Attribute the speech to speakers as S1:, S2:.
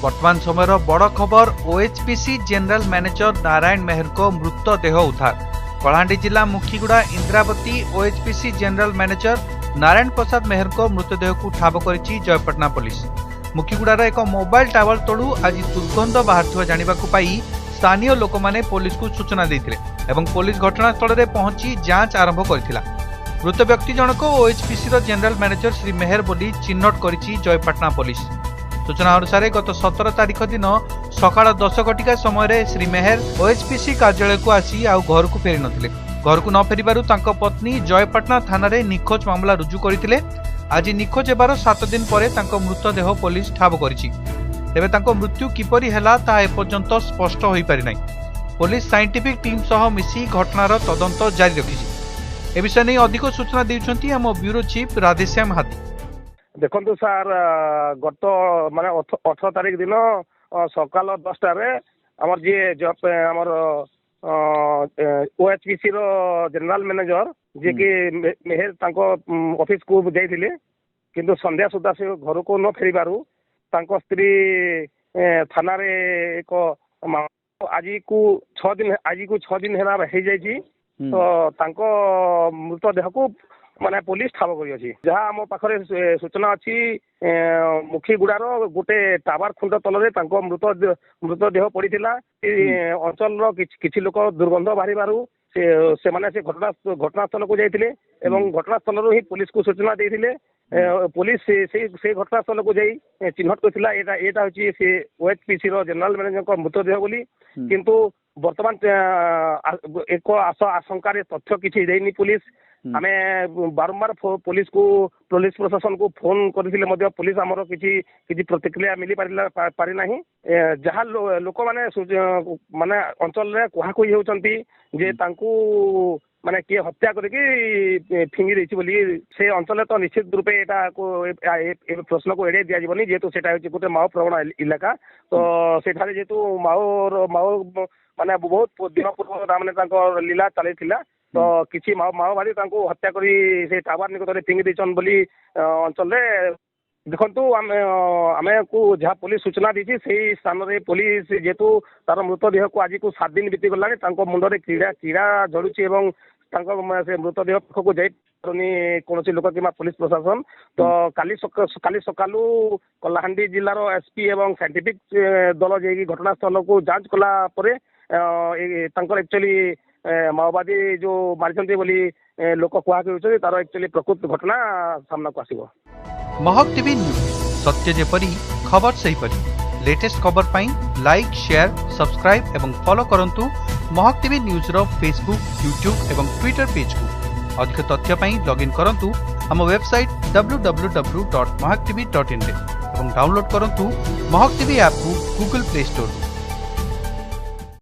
S1: वर्तमान समय बड़ खबर ओएचपीसी जनरल मैनेजर नारायण मेहर को मृतदेह उद्धार। कलाहांडी जिला मुखीगुड़ा इंद्रावती ओएचपीसी जनरल मैनेजर नारायण प्रसाद मेहर को मृतदेह को ठाब करिछि जयपटना पुलिस। मुखीगुड़ार एक मोबाइल टावर तलू आज दुर्गंध बाहर जानिबा को पाई स्थानीय लोक माने पुलिस को सूचना देथिले एवं पुलिस घटनास्थल में पहुंची जांच आरंभ करथिला। मृत व्यक्ति जनक ओएचपीसी जनरल मैनेजर श्री मेहर बोली चिन्हट करिछि जयपटना पुलिस। सूचना अनुसार गत 17 तारिख दिन सकाळ 10 घटिका समय श्री मेहर ओएचपीसी कार्यालय को आसी आउ घर को फेरी नथिले। घर को न फेरिबारु तांको पत्नी जयपटना थाना रे निखोज मामला रुजु करथिले। आज निखोज हेबार 7 दिन परे तांको मृतदेह पुलिस ठाब करिछि। तेबे तांको मृत्यु किपरि हेला ता एपर्यंत स्पष्ट होई पारि नै। पुलिस साइंटिफिक टीम सह मिसी घटनार तदंत जारी रखिछि। ए विषय नहीं अधिक सूचना देउछंती हम ब्यूरो चीफ राधेश्याम हाथी।
S2: देखो सार गत माने 18 तारिख दिन सकाल 10 आमर जी आमर ओएचपीसी रो जनरल मैनेजर जे कि मेहर तांको ऑफिस को जाइथिले किंतु संध्या सुधा से घर को न फेरिबारु तांको स्त्री थाना रे एक आज को 6 दिन हेला हे जाइछि। तो तांको मृतदेह को माने पुलिस ठाब करी जहाँ आम पाखरे सूचना अच्छी मुखीगुड़ार गोटे टावर खुंड तल मृतदेह पड़ीला। अंचल किछि लोक दुर्गंध बाहर से माने से घटनास्थल को जाइथिले एवं घटनास्थल ही पुलिस को सूचना देइथिले। पुलिस से घटनास्थल को जाई चिन्हट करथिला एटा होची से ओएचपीसी रो जनरल मैनेजर मृतदेह बोली। किंतु वर्तमान एक आशंका तथ्य किछि देइनी पुलिस। आमे बारंबार पुलिस प्रशासन को फोन करथिले मध्य पुलिस हमर किछि प्रतिक्रिया मिली पारि नाही। जहाँ लोक माने अंचल रे कुहा कोई होचंती जे तांकू माने किए हत्या करके फिंगी देछि बोली से अंचल तो निश्चित रूपे एटा को प्रश्न को एड़े दिया जीवनी जेतु सेटा होछि गोटे माओ प्रवण इलाका। तो सेठारे जेतु माओ माने बहुत दिन पूर्व माने तांको लीला चलैथिला। तो किछि माओवादी तांको हत्या करी से टावर निकटरे फिंगी देछन बोली अंचल रे देखंतु आमे को जहाँ पुलिस सूचना दी से स्थान रे पुलिस जेतु तार मृतदेह को आज को 7 दिन बीती गलानी तांको मुंडरे कीड़ा झड़ुची एवं तांको से मृतदेह को जाई पारुनी कोनोसी लोक किमा पुलिस प्रशासन। तो काली सकालू कलाहांडी जिल्लार एसपी एवं साइंटिफिक दल जे घटनास्थल को जांच कला परे तांकर एक्चुअली माओवादी जो मारिचंती बोली लोक कुहा कहउछथि तार एक्चुअली प्रकृत घटना सामना को आसीबो।
S1: महक टीवी न्यूज सत्य जेपरी खबर सही परी। लेटेस्ट खबर पाई लाइक शेयर सब्सक्राइब एवं फॉलो करंतु महक टीवी न्यूज रो फेसबुक यूट्यूब एवं ट्विटर पेज को। अधिक तथ्य पाई लॉगिन करंतु हम वेबसाइट www.mahaktv.in रे एवं डाउनलोड करंतु महक टीवी ऐप को गूगल प्ले स्टोर।